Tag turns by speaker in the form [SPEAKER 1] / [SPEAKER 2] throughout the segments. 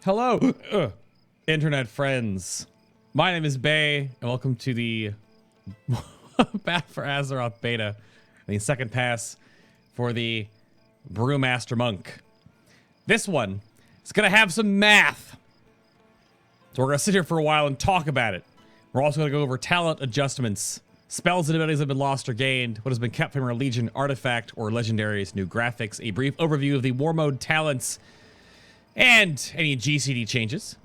[SPEAKER 1] Hello, internet friends. My name is Bay, and welcome to the Battle for Azeroth beta, the second pass for the Brewmaster Monk. This one is going to have some math. So we're going to sit here for a while and talk about it. We're also going to go over talent adjustments, spells and abilities that have been lost or gained, what has been kept from a Legion artifact or legendaries, new graphics, a brief overview of the war mode talents, and any GCD changes.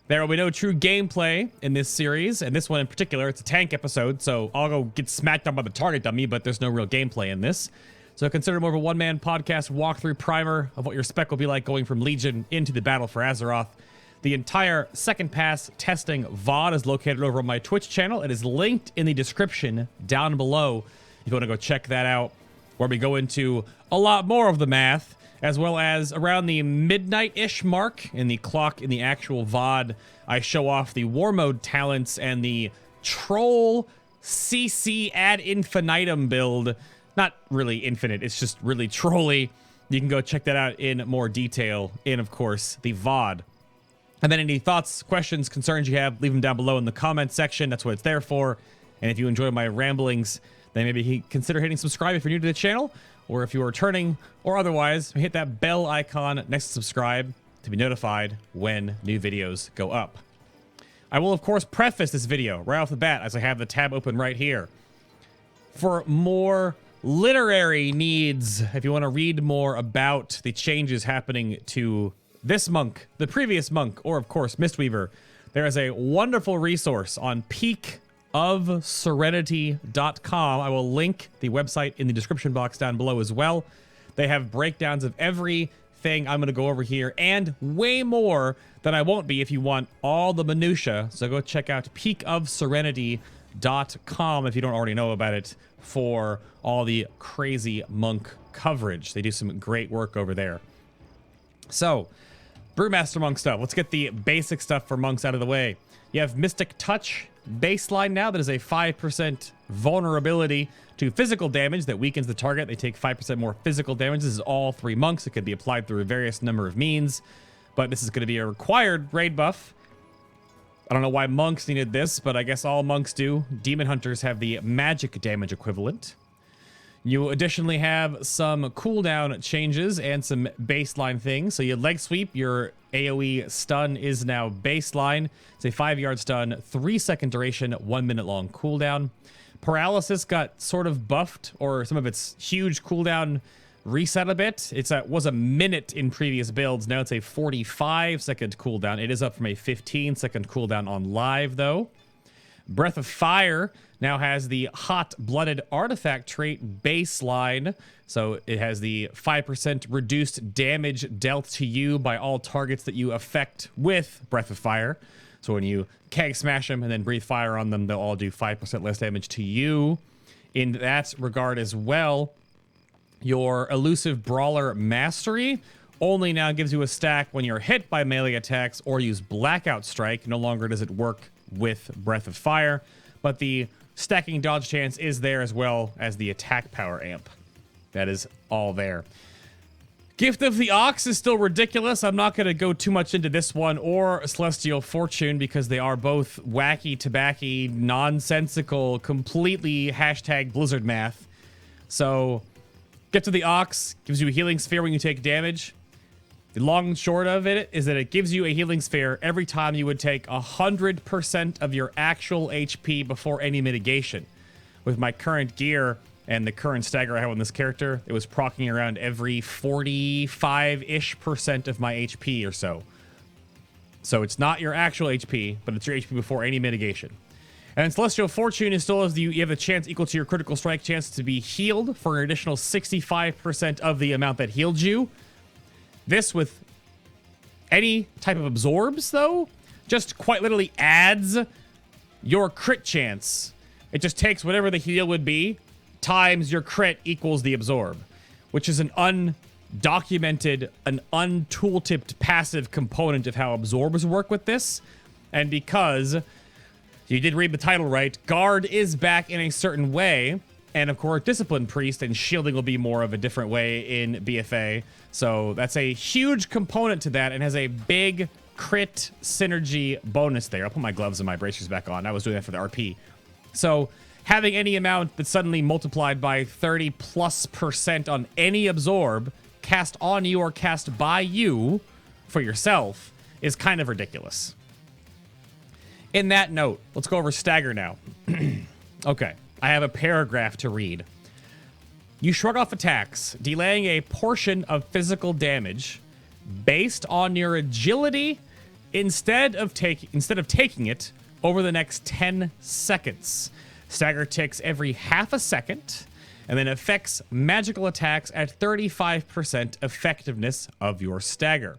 [SPEAKER 1] There will be no true gameplay in this series, and this one in particular, it's a tank episode, so I'll go get smacked down by the target dummy, but there's no real gameplay in this. So consider more of a one-man podcast walkthrough primer of what your spec will be like going from Legion into the Battle for Azeroth. The entire second pass testing VOD is located over on my Twitch channel. It is linked in the description down below if you want to go check that out, where we go into a lot more of the math, as well as around the midnight-ish mark in the clock in the actual VOD, I show off the war mode talents and the troll CC ad infinitum build. Not really infinite, it's just really trolly. You can go check that out in more detail in, of course, the VOD. And then any thoughts, questions, concerns you have, leave them down below in the comment section. That's what it's there for. And if you enjoy my ramblings, then maybe consider hitting subscribe if you're new to the channel, or if you are returning, or otherwise, hit that bell icon next to subscribe to be notified when new videos go up. I will, of course, preface this video right off the bat, as I have the tab open right here. For more literary needs, if you want to read more about the changes happening to this monk, the previous monk, or of course Mistweaver, there is a wonderful resource on peakofserenity.com. I will link the website in the description box down below as well. They have breakdowns of everything I'm going to go over here and way more that I won't be if you want all the minutia. So go check out peakofserenity.com if you don't already know about it for all the crazy monk coverage. They do some great work over there. So, Brewmaster Monk stuff. Let's get the basic stuff for monks out of the way. You have Mystic Touch baseline now. That is a 5% vulnerability to physical damage that weakens the target. They take 5% more physical damage. This is all three monks. It could be applied through a various number of means, but this is going to be a required raid buff. I don't know why monks needed this, but I guess all monks do. Demon Hunters have the magic damage equivalent. You additionally have some cooldown changes and some baseline things. So you leg sweep, your AoE stun is now baseline. It's a 5-yard stun, 3-second duration, 1 minute long cooldown. Paralysis got sort of buffed, or some of its huge cooldown reset a bit. It was a minute in previous builds. Now it's a 45-second cooldown. It is up from a 15-second cooldown on live, though. Breath of Fire now has the hot-blooded artifact trait baseline. So it has the 5% reduced damage dealt to you by all targets that you affect with Breath of Fire. So when you keg smash them and then breathe fire on them, they'll all do 5% less damage to you. In that regard as well, your Elusive Brawler Mastery only now gives you a stack when you're hit by melee attacks or use Blackout Strike. No longer does it work with Breath of Fire, but the stacking dodge chance is there, as well as the attack power amp. That is all there. Gift of the Ox is still ridiculous. I'm not going to go too much into this one or Celestial Fortune because they are both wacky, tobacky, nonsensical, completely hashtag Blizzard math. So, Gift of the Ox gives you a healing sphere when you take damage. The long and short of it is that it gives you a healing sphere every time you would take 100% of your actual HP before any mitigation. With my current gear and the current stagger I have on this character, it was proccing around every 45-ish% of my HP or so. So it's not your actual HP, but it's your HP before any mitigation. And Celestial Fortune is still, you have a chance equal to your critical strike chance to be healed for an additional 65% of the amount that healed you. This, with any type of absorbs, though, just quite literally adds your crit chance. It just takes whatever the heal would be times your crit equals the absorb, which is an undocumented, an untooltipped passive component of how absorbs work with this. And because you did read the title right, Guard is back in a certain way. And of course, Discipline Priest and shielding will be more of a different way in BFA. So that's a huge component to that and has a big crit synergy bonus there. I'll put my gloves and my bracers back on. I was doing that for the RP. So having any amount that's suddenly multiplied by 30+% on any absorb cast on you or cast by you for yourself is kind of ridiculous. In that note, let's go over stagger now. Okay, I have a paragraph to read. You shrug off attacks, delaying a portion of physical damage based on your agility instead of taking it over the next 10 seconds. Stagger ticks every half a second and then affects magical attacks at 35% effectiveness of your stagger.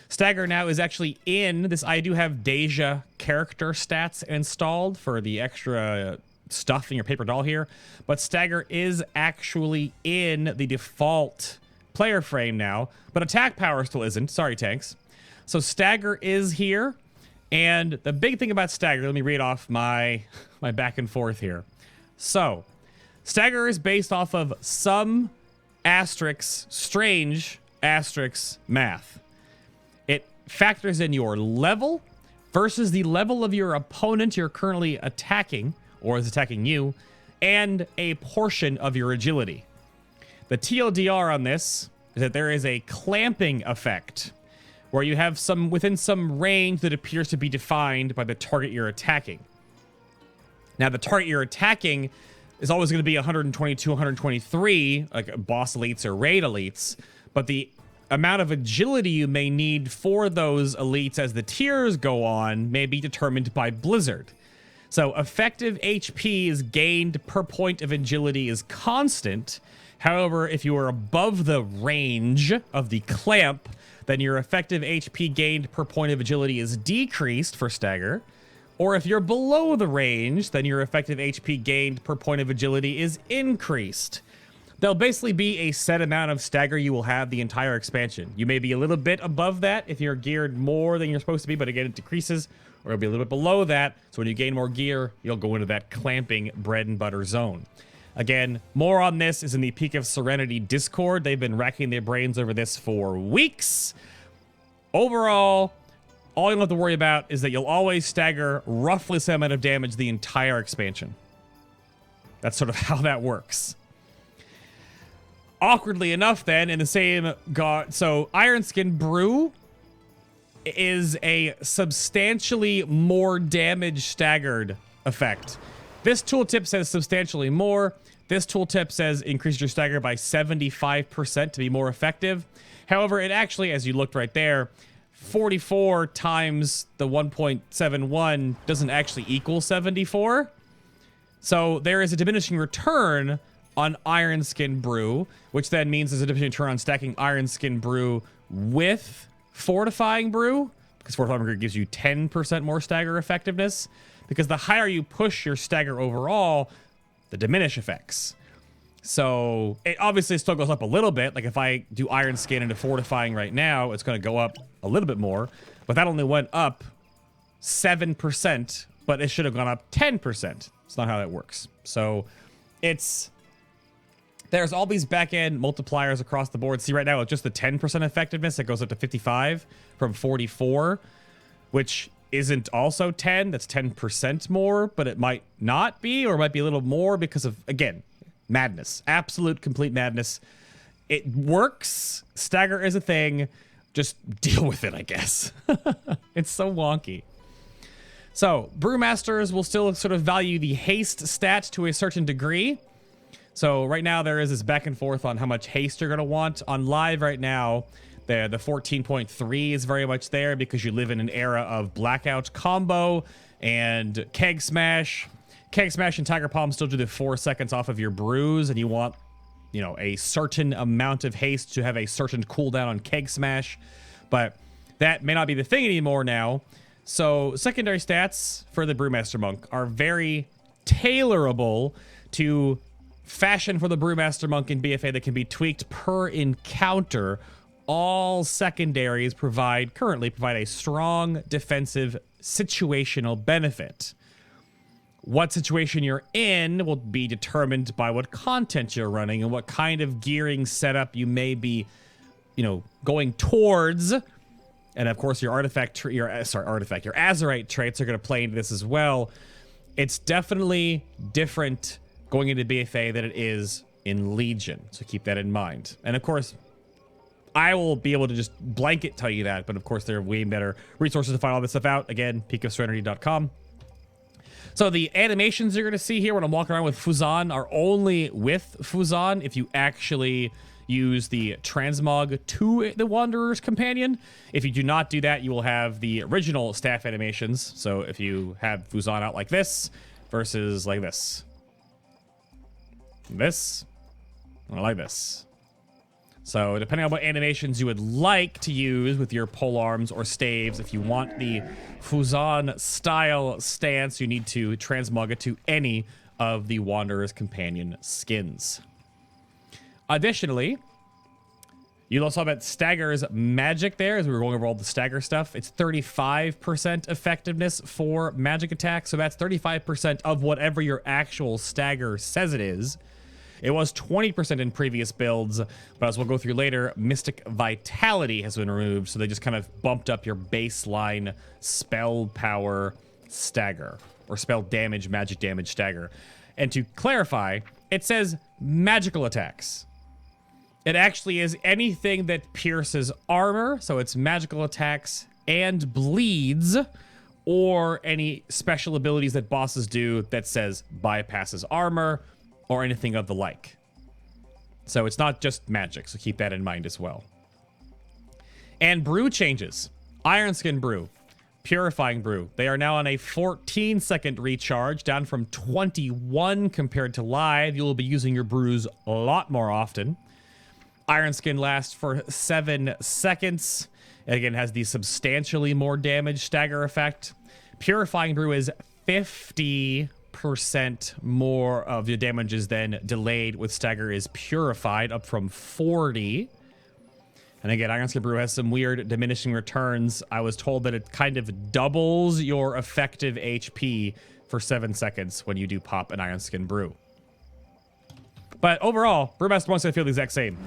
[SPEAKER 1] Stagger now is actually in this. I do have Deja character stats installed for the extra stuff in your paper doll here, but stagger is actually in the default player frame now, but attack power still isn't. Sorry, tanks. So stagger is here, and the big thing about stagger, let me read off my back and forth here. So stagger is based off of some asterisks, strange asterisks math. It factors in your level versus the level of your opponent you're currently attacking or is attacking you, and a portion of your agility. The TLDR on this is that there is a clamping effect where you have within some range that appears to be defined by the target you're attacking. Now, the target you're attacking is always going to be 122, 123, like boss elites or raid elites, but the amount of agility you may need for those elites as the tiers go on may be determined by Blizzard. So effective HP is gained per point of agility is constant. However, if you are above the range of the clamp, then your effective HP gained per point of agility is decreased for stagger. Or if you're below the range, then your effective HP gained per point of agility is increased. There'll basically be a set amount of stagger you will have the entire expansion. You may be a little bit above that if you're geared more than you're supposed to be, but again, it decreases, or it'll be a little bit below that. So when you gain more gear, you'll go into that clamping bread and butter zone. Again, more on this is in the Peak of Serenity Discord. They've been racking their brains over this for weeks. Overall, all you'll have to worry about is that you'll always stagger roughly the same amount of damage the entire expansion. That's sort of how that works. Awkwardly enough, then, in the same so Ironskin Brew is a substantially more damage staggered effect. This tooltip says substantially more. This tooltip says increase your stagger by 75% to be more effective. However, it actually, as you looked right there, 44 times the 1.71 doesn't actually equal 74. So there is a diminishing return on Ironskin Brew, which then means there's a diminishing return on stacking Ironskin Brew with Fortifying Brew, because Fortifying Brew gives you 10% more stagger effectiveness. Because the higher you push your stagger overall, the diminish effects. So it obviously still goes up a little bit. Like if I do Iron Skin into Fortifying right now, it's going to go up a little bit more. But that only went up 7%, but it should have gone up 10%. It's not how that works. So there's all these back-end multipliers across the board. See right now, it's just the 10% effectiveness. It goes up to 55 from 44, which isn't also 10. That's 10% more, but it might not be, or it might be a little more because of, again, madness. Absolute, complete madness. It works. Stagger is a thing. Just deal with it, I guess. It's so wonky. So, Brewmasters will still sort of value the haste stat to a certain degree. So right now there is this back and forth on how much haste you're going to want. On live right now, the 14.3 is very much there because you live in an era of Blackout combo and Keg Smash. Keg Smash and Tiger Palm still do the 4 seconds off of your brews, and you want, you know, a certain amount of haste to have a certain cooldown on Keg Smash. But that may not be the thing anymore now. So secondary stats for the Brewmaster Monk are very tailorable to fashion for the Brewmaster Monk in BFA that can be tweaked per encounter. All secondaries currently provide a strong defensive situational benefit. What situation you're in will be determined by what content you're running and what kind of gearing setup you may be, you know, going towards and of course your your Azerite traits are going to play into this as well. It's definitely different going into BFA than it is in Legion, so keep that in mind. And of course, I will be able to just blanket tell you that, but of course there are way better resources to find all this stuff out. Again, peakofserenity.com. So the animations you're going to see here when I'm walking around with Fuzan are only with Fuzan if you actually use the transmog to the Wanderer's Companion. If you do not do that, you will have the original staff animations. So if you have Fuzan out like this versus like this, or like this. So depending on what animations you would like to use with your polearms or staves, if you want the Fuzan style stance, you need to transmog it to any of the Wanderer's Companion skins. Additionally, you'll also have that Stagger's magic there, as we were going over all the Stagger stuff. It's 35% effectiveness for magic attacks, so that's 35% of whatever your actual Stagger says it is. It was 20% in previous builds, but as we'll go through later, Mystic Vitality has been removed, so they just kind of bumped up your baseline spell power stagger, or spell damage, magic damage stagger. And to clarify, it says magical attacks. It actually is anything that pierces armor, so it's magical attacks and bleeds, or any special abilities that bosses do that says bypasses armor, or anything of the like. So it's not just magic, so keep that in mind as well. And brew changes. Iron Skin Brew, Purifying Brew. They are now on a 14-second recharge, down from 21 compared to live. You will be using your brews a lot more often. Iron Skin lasts for 7 seconds. And again, has the substantially more damage stagger effect. Purifying Brew is 50% more of your damage is then delayed with stagger is purified, up from 40. And again, Iron Skin Brew has some weird diminishing returns. I was told that it kind of doubles your effective HP for 7 seconds when you do pop an Iron Skin Brew. But overall, Brewmaster Monk's gonna feel the exact same.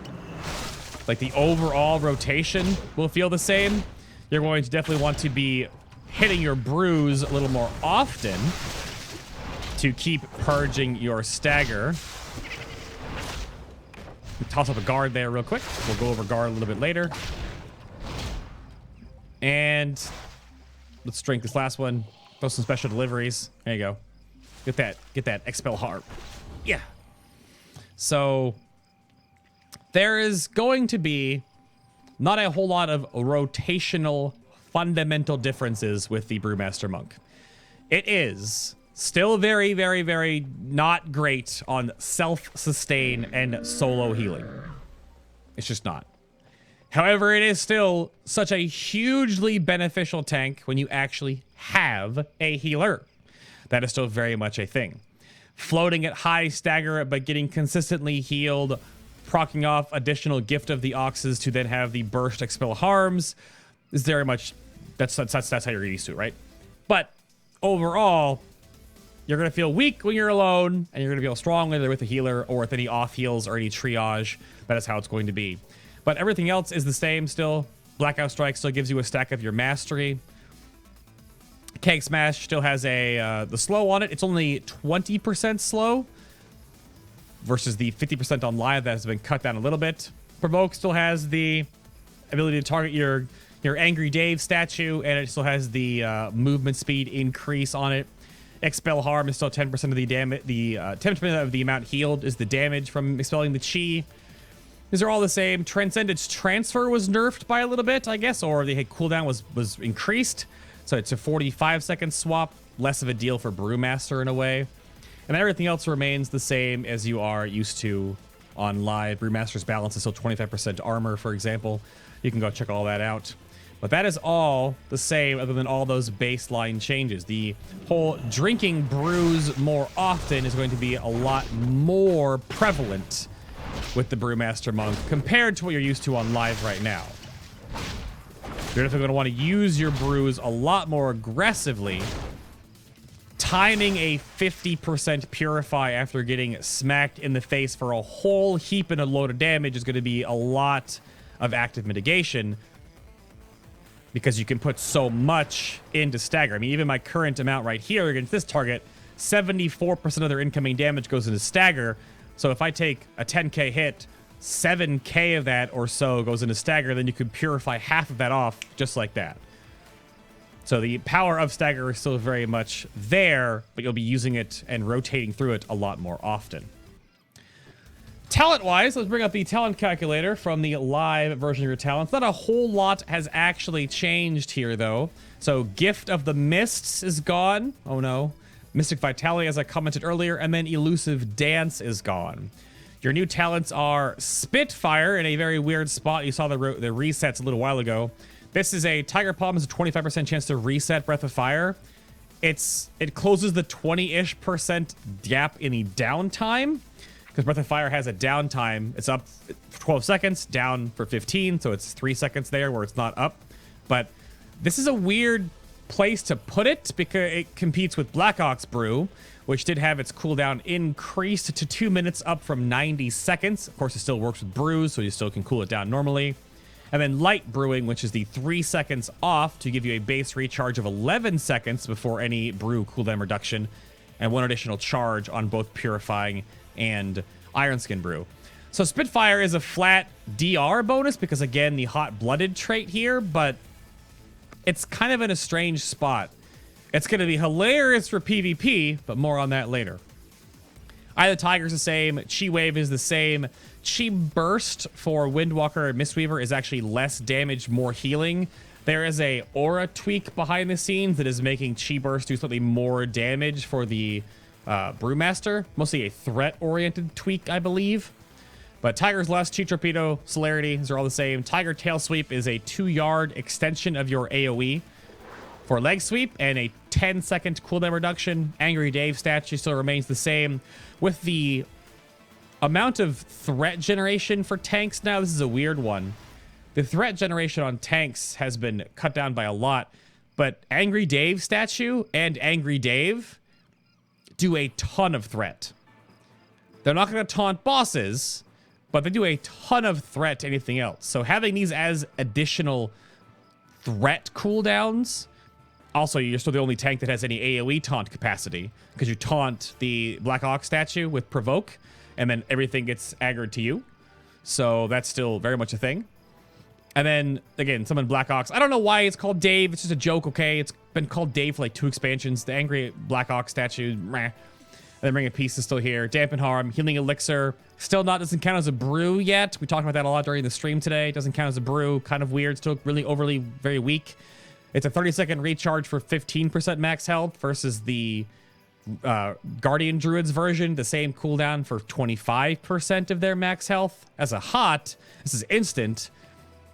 [SPEAKER 1] Like the overall rotation will feel the same. You're going to definitely want to be hitting your brews a little more often to keep purging your stagger. Toss up a guard there real quick. We'll go over guard a little bit later. And let's drink this last one. Throw some special deliveries. There you go. Get that expel harp. Yeah. So there is going to be not a whole lot of rotational fundamental differences with the Brewmaster Monk. It is still very, very, very not great on self-sustain and solo healing. It's just not. However, it is still such a hugely beneficial tank when you actually have a healer. That is still very much a thing. Floating at high stagger, but getting consistently healed, proccing off additional Gift of the Oxes to then have the burst expel harms is very much, that's how you're used to it, right? But overall, you're going to feel weak when you're alone, and you're going to feel strong whether with a healer or with any off heals or any triage. That is how it's going to be. But everything else is the same still. Blackout Strike still gives you a stack of your mastery. Keg Smash still has the slow on it. It's only 20% slow versus the 50% on live that has been cut down a little bit. Provoke still has the ability to target your Angry Dave statue, and it still has the movement speed increase on it. Expel Harm is still 10% of the damage. The 10% of the amount healed is the damage from expelling the chi. These are all the same. Transcendence Transfer was nerfed by a little bit, I guess, or the cooldown was increased. So it's a 45-second swap, less of a deal for Brewmaster in a way. And everything else remains the same as you are used to on live. Brewmaster's balance is still 25% armor, for example. You can go check all that out. But that is all the same other than all those baseline changes. The whole drinking brews more often is going to be a lot more prevalent with the Brewmaster Monk compared to what you're used to on live right now. You're definitely going to want to use your brews a lot more aggressively. Timing a 50% purify after getting smacked in the face for a whole heap and a load of damage is going to be a lot of active mitigation. because you can put so much into stagger. I mean, even my current amount right here against this target, 74% of their incoming damage goes into stagger. So if I take a 10k hit, 7k of that or so goes into stagger, then you could purify half of that off just like that. So the power of stagger is still very much there, but you'll be using it and rotating through it a lot more often. Talent-wise, let's bring up the talent calculator from the live version of your talents. Not a whole lot has actually changed here, though. So Gift of the Mists is gone. Oh, no. Mystic Vitality, as I commented earlier, and then Elusive Dance is gone. Your new talents are Spitfire in a very weird spot. You saw the resets a little while ago. This is a Tiger Palm has a 25% chance to reset Breath of Fire. It closes the 20-ish% gap in the downtime, because Breath of Fire has a downtime. It's up for 12 seconds, down for 15, so it's 3 seconds there where it's not up. But this is a weird place to put it because it competes with Black Ox Brew, which did have its cooldown increased to 2 minutes, up from 90 seconds. Of course, it still works with brews, so you still can cool it down normally. And then Light Brewing, which is the 3 seconds off to give you a base recharge of 11 seconds before any brew cooldown reduction, and 1 additional charge on both Purifying and Iron Skin Brew. So Spitfire is a flat DR bonus because, again, the hot-blooded trait here, but it's kind of in a strange spot. It's going to be hilarious for PvP, but more on that later. Eye of the Tiger is the same. Chi Wave is the same. Chi Burst for Windwalker and Mistweaver is actually less damage, more healing. There is a aura tweak behind the scenes that is making Chi Burst do slightly more damage for the Brewmaster. Mostly a threat-oriented tweak, I believe. But Tiger's Lust, Chi Torpedo, Celerity, these are all the same. Tiger Tail Sweep is a 2-yard extension of your AoE for Leg Sweep and a 10-second cooldown reduction. Angry Dave statue still remains the same. With the amount of threat generation for tanks now, this is a weird one. The threat generation on tanks has been cut down by a lot, but Angry Dave statue and Angry Dave do a ton of threat. They're not going to taunt bosses, but they do a ton of threat to anything else. So having these as additional threat cooldowns. Also, you're still the only tank that has any AoE taunt capacity, because you taunt the Black Ox statue with Provoke, and then everything gets aggroed to you. So that's still very much a thing. And then, again, summon Black Ox. I don't know why it's called Dave. It's just a joke, okay? It's been called Dave for like 2 expansions. The Angry Black Ox statue, meh. And then Ring of Peace is still here. Dampen Harm, Healing Elixir. Still doesn't count as a brew yet. We talked about that a lot during the stream today. Doesn't count as a brew. Kind of weird. Still really overly very weak. It's a 30-second recharge for 15% max health versus the Guardian Druids version. The same cooldown for 25% of their max health. As a hot, this is instant,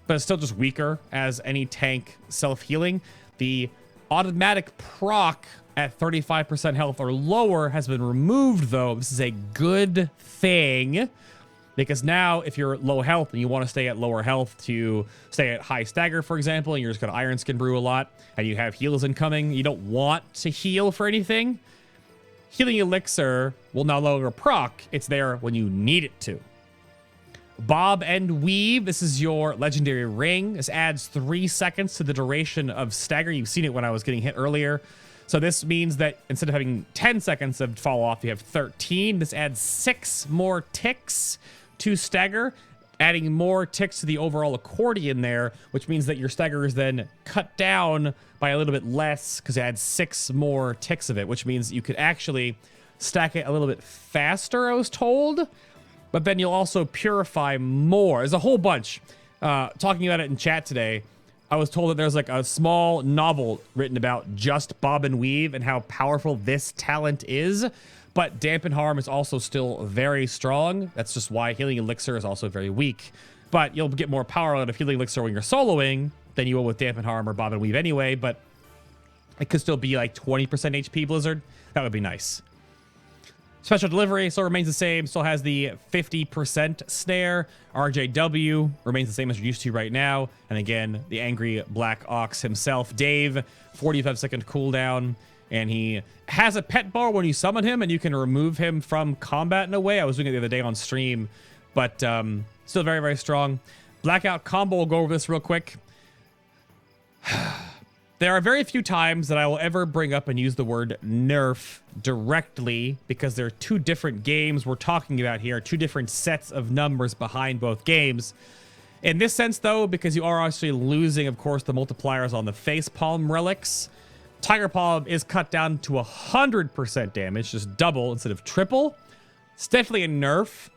[SPEAKER 1] but it's still just weaker as any tank self-healing. The automatic proc at 35% health or lower has been removed, though. This is a good thing, because now if you're low health and you want to stay at lower health to stay at high stagger, for example, and you're just going to Iron Skin Brew a lot, and you have heals incoming, you don't want to heal for anything, Healing Elixir will no longer proc. It's there when you need it to. Bob and Weave, this is your legendary ring. This adds 3 seconds to the duration of stagger. You've seen it when I was getting hit earlier. So this means that instead of having 10 seconds of fall off, you have 13. This adds 6 more ticks to stagger, adding more ticks to the overall accordion there, which means that your stagger is then cut down by a little bit less because it adds 6 more ticks of it, which means you could actually stack it a little bit faster, I was told. But then you'll also purify more. There's a whole bunch. Talking about it in chat today, I was told that there's like a small novel written about just Bob and Weave and how powerful this talent is. But Dampen Harm is also still very strong. That's just why Healing Elixir is also very weak. But you'll get more power out of Healing Elixir when you're soloing than you will with Dampen Harm or Bob and Weave anyway. But it could still be like 20% HP Blizzard. That would be nice. Special Delivery still remains the same. Still has the 50% snare. RJW remains the same as you're used to right now. And again, the Angry Black Ox himself, Dave, 45-second cooldown. And he has a pet bar when you summon him, and you can remove him from combat in a way. I was doing it the other day on stream, but still very, very strong. Blackout Combo, we'll go over this real quick. There are very few times that I will ever bring up and use the word nerf directly because there are two different games we're talking about here, two different sets of numbers behind both games. In this sense, though, because you are actually losing, of course, the multipliers on the facepalm relics, Tiger Palm is cut down to 100% damage, just double instead of triple. It's definitely a nerf.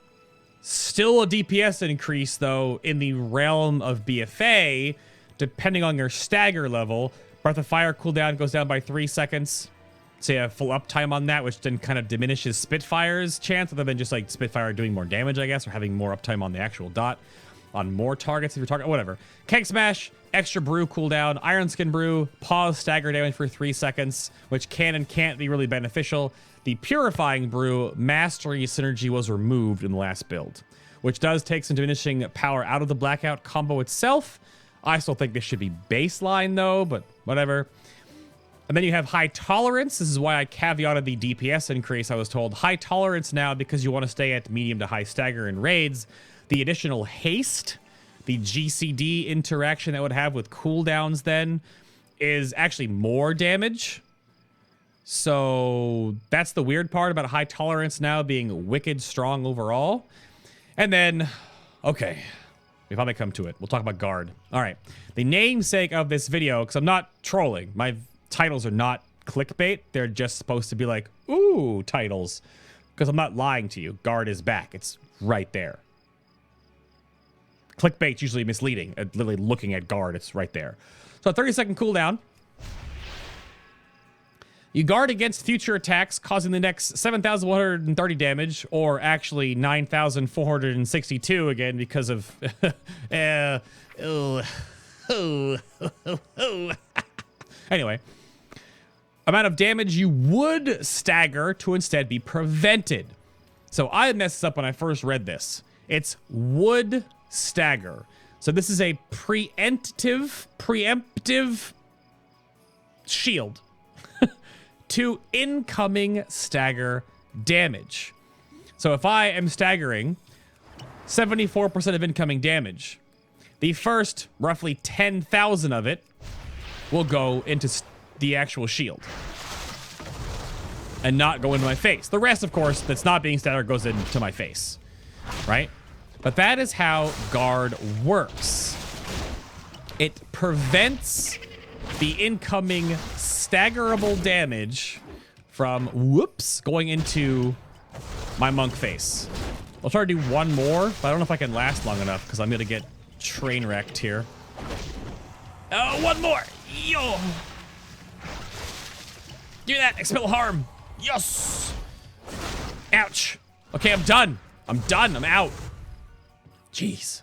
[SPEAKER 1] Still a DPS increase, though, in the realm of BFA, depending on your stagger level. Breath of Fire cooldown goes down by 3 seconds. So you have full uptime on that, which then kind of diminishes Spitfire's chance, other than just like Spitfire doing more damage, I guess, or having more uptime on the actual dot. On more targets if you're target, whatever. Keg Smash, extra brew cooldown, Iron Skin Brew, pause stagger damage for 3 seconds, which can and can't be really beneficial. The Purifying Brew Mastery synergy was removed in the last build, which does take some diminishing power out of the Blackout combo itself. I still think this should be baseline though, but whatever. And then you have High Tolerance. This is why I caveated the DPS increase. I was told High Tolerance now because you want to stay at medium to high stagger in raids. The additional haste, the GCD interaction that would have with cooldowns then is actually more damage. So that's the weird part about High Tolerance now being wicked strong overall. And then, okay, we finally come to it. We'll talk about Guard. All right, the namesake of this video, because I'm not trolling. My titles are not clickbait. They're just supposed to be like, ooh, titles. Because I'm not lying to you. Guard is back. It's right there. Clickbait's usually misleading. Literally looking at Guard, it's right there. So 30-second cooldown. You guard against future attacks, causing the next 7,130 damage, or actually 9,462 again because of... Anyway. Amount of damage you would stagger to instead be prevented. So I messed this up when I first read this. It's would stagger. So this is a preemptive shield to incoming stagger damage. So if I am staggering 74% of incoming damage, the first roughly 10,000 of it will go into the actual shield and not go into my face. The rest, of course, that's not being staggered goes into my face, right? But that is how Guard works. It prevents the incoming staggerable damage from, whoops, going into my monk face. I'll try to do one more, but I don't know if I can last long enough because I'm going to get train wrecked here. Oh, one more. Yo. Do that. Expel harm. Yes. Ouch. Okay, I'm done. I'm done. I'm out. Jeez.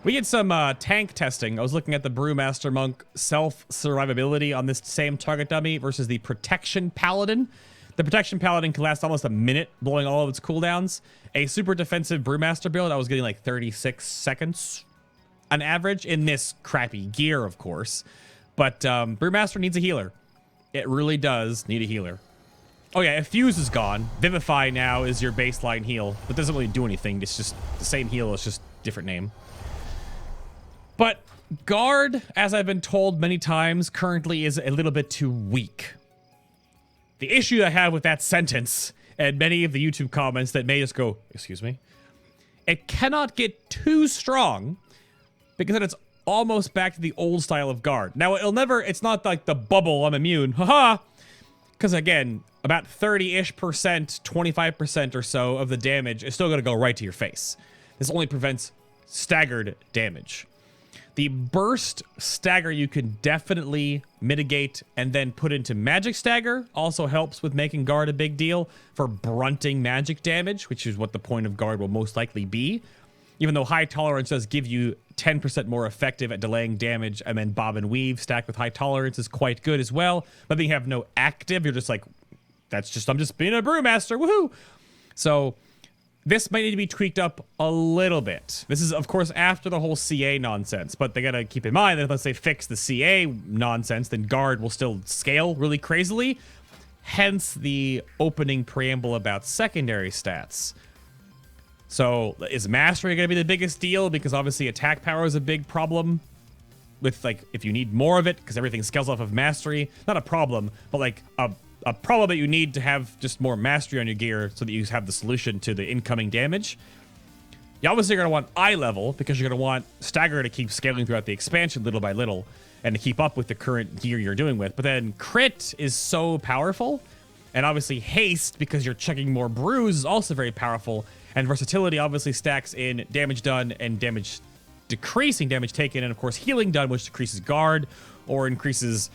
[SPEAKER 1] We did some tank testing. I was looking at the Brewmaster Monk self-survivability on this same target dummy versus the Protection Paladin. The Protection Paladin can last almost a minute, blowing all of its cooldowns. A super defensive Brewmaster build, I was getting like 36 seconds on average in this crappy gear, of course. But Brewmaster needs a healer. It really does need a healer. Oh yeah, if Fuse is gone, Vivify now is your baseline heal. But doesn't really do anything. It's just the same heal, it's just different name. But Guard, as I've been told many times, currently is a little bit too weak. The issue I have with that sentence, and many of the YouTube comments that may just go, excuse me, it cannot get too strong because then it's almost back to the old style of Guard. Now, it's not like the bubble, I'm immune, haha, because again, about 30-ish%, 25% or so of the damage is still going to go right to your face. This only prevents staggered damage. The burst stagger you can definitely mitigate and then put into magic stagger. Also helps with making Guard a big deal for brunting magic damage, which is what the point of Guard will most likely be. Even though High Tolerance does give you 10% more effective at delaying damage, and then Bob and Weave stacked with High Tolerance is quite good as well. But then you have no active. You're just like, I'm just being a Brewmaster, woohoo! So this might need to be tweaked up a little bit. This is, of course, after the whole CA nonsense, but they gotta keep in mind that once they fix the CA nonsense, then Guard will still scale really crazily. Hence the opening preamble about secondary stats. So is Mastery gonna be the biggest deal? Because obviously attack power is a big problem. with like if you need more of it because everything scales off of mastery, not a problem, but like a problem that you need to have just more mastery on your gear so that you have the solution to the incoming damage. You obviously are going to want eye level because you're going to want stagger to keep scaling throughout the expansion little by little and to keep up with the current gear you're doing with. But then crit is so powerful, and obviously haste because you're checking more brews is also very powerful, and versatility obviously stacks in damage done and damage decreasing damage taken, and of course healing done, which decreases guard or increases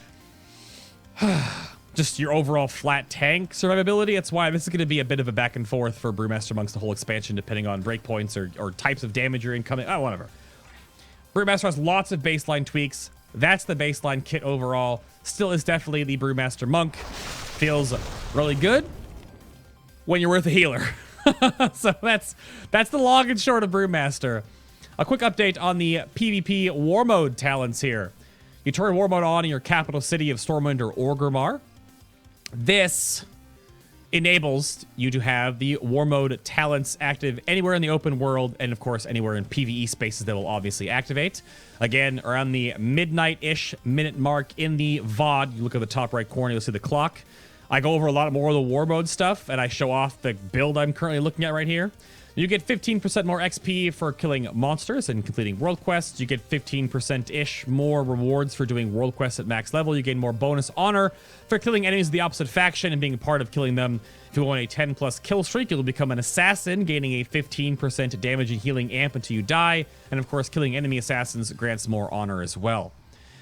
[SPEAKER 1] just your overall flat tank survivability. That's why this is going to be a bit of a back and forth for Brewmaster Monks the whole expansion, depending on breakpoints or types of damage you're incoming. Oh, whatever. Brewmaster has lots of baseline tweaks. That's the baseline kit overall. Still is definitely the Brewmaster Monk. Feels really good when you're worth a healer. So that's the long and short of Brewmaster. A quick update on the PvP War Mode talents here. You turn War Mode on in your capital city of Stormwind or Orgrimmar. This enables you to have the War Mode talents active anywhere in the open world, and of course anywhere in PvE spaces that will obviously activate. Again, around the midnight-ish minute mark in the VOD, you look at the top right corner, you'll see the clock. I go over a lot more of the War Mode stuff, and I show off the build I'm currently looking at right here. You get 15% more XP for killing monsters and completing world quests. You get 15%-ish more rewards for doing world quests at max level. You gain more bonus honor for killing enemies of the opposite faction and being a part of killing them. If you go on a 10+ kill streak, you'll become an assassin, gaining a 15% damage and healing amp until you die. And of course, killing enemy assassins grants more honor as well.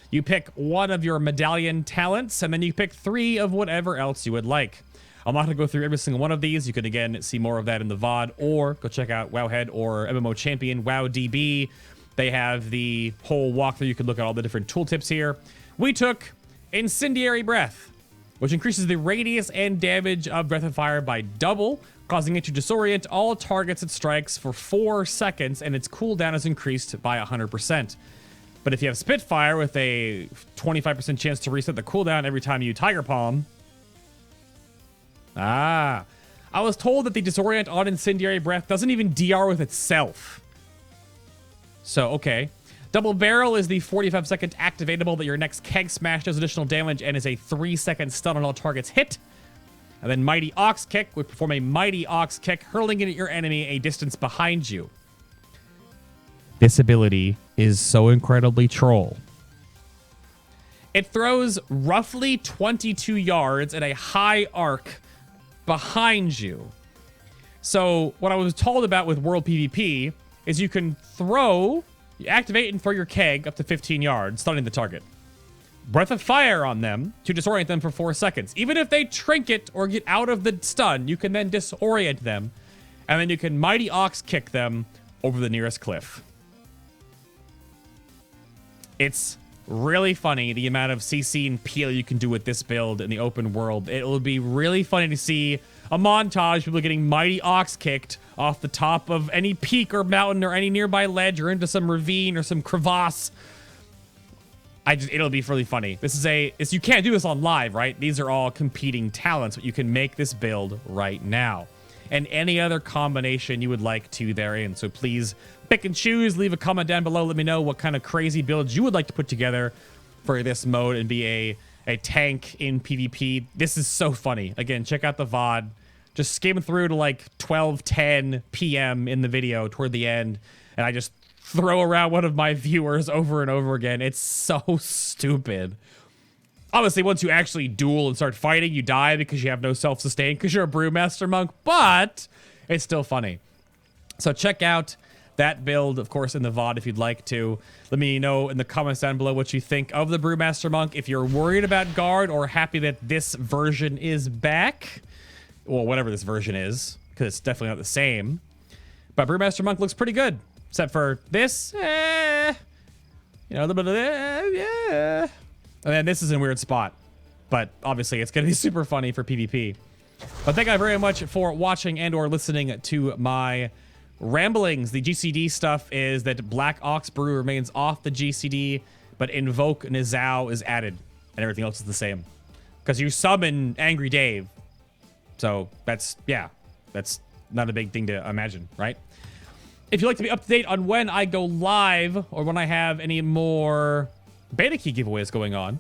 [SPEAKER 1] You pick one of your medallion talents, and then you pick 3 of whatever else you would like. I'm not going to go through every single one of these. You could, again, see more of that in the VOD, or go check out Wowhead or MMO Champion, WowDB. They have the whole walkthrough. You can look at all the different tooltips here. We took Incendiary Breath, which increases the radius and damage of Breath of Fire by double, causing it to disorient all targets it strikes for 4 seconds, and its cooldown is increased by 100%. But if you have Spitfire with a 25% chance to reset the cooldown every time you Tiger Palm... I was told that the disorient on Incendiary Breath doesn't even DR with itself. So, okay. Double Barrel is the 45-second activatable that your next keg smash does additional damage and is a 3-second stun on all targets hit. And then Mighty Ox Kick would perform a Mighty Ox Kick, hurling it at your enemy a distance behind you. This ability is so incredibly troll. It throws roughly 22 yards at a high arc behind you. So what I was told about with World PvP is you can activate and throw your keg up to 15 yards, stunning the target. Breath of Fire on them to disorient them for 4 seconds. Even if they trinket or get out of the stun, you can then disorient them, and then you can Mighty Ox Kick them over the nearest cliff. It's really funny the amount of CC and peel you can do with this build in the open world. It will be really funny to see a montage of people getting Mighty Ox kicked off the top of any peak or mountain or any nearby ledge or into some ravine or some crevasse. It'll be really funny. You can't do this on live, right? These are all competing talents, but you can make this build right now. And any other combination you would like to therein. So please pick and choose. Leave a comment down below. Let me know what kind of crazy builds you would like to put together for this mode and be a tank in PvP. This is so funny. Again, check out the VOD. Just skim through to like 12:10 p.m. in the video toward the end, and I just throw around one of my viewers over and over again. It's so stupid. Obviously, once you actually duel and start fighting, you die because you have no self-sustain because you're a Brewmaster Monk, but it's still funny. So check out that build, of course, in the VOD if you'd like to. Let me know in the comments down below what you think of the Brewmaster Monk. If you're worried about guard or happy that this version is back, well, whatever this version is, because it's definitely not the same. But Brewmaster Monk looks pretty good, except for this, you know, a little bit of yeah. And then this is in a weird spot, but obviously it's going to be super funny for PvP. But thank you very much for watching and or listening to my ramblings. The GCD stuff is that Black Ox Brew remains off the GCD, but Invoke Nizao is added, and everything else is the same. Because you summon Angry Dave. So that's not a big thing to imagine, right? If you'd like to be up to date on when I go live or when I have any more beta key giveaways going on.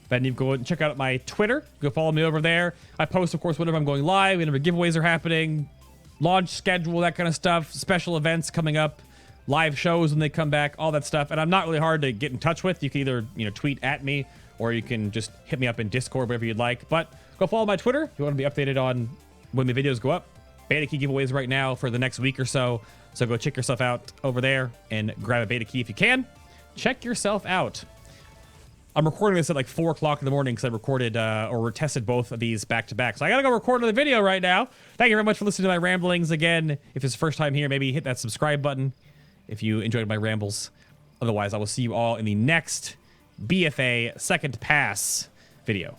[SPEAKER 1] Then you go and check out my Twitter. Go follow me over there. I post, of course, whenever I'm going live, whenever giveaways are happening, launch schedule, that kind of stuff, special events coming up, live shows when they come back, all that stuff. And I'm not really hard to get in touch with. You can either, tweet at me, or you can just hit me up in Discord, whatever you'd like. But go follow my Twitter if you want to be updated on when the videos go up. Beta key giveaways right now for the next week or so. So go check yourself out over there and grab a beta key if you can. Check yourself out. I'm recording this at like 4 o'clock in the morning because I recorded or tested both of these back to back. So I got to go record another video right now. Thank you very much for listening to my ramblings. Again, if it's the first time here, maybe hit that subscribe button if you enjoyed my rambles. Otherwise, I will see you all in the next BFA Second Pass video.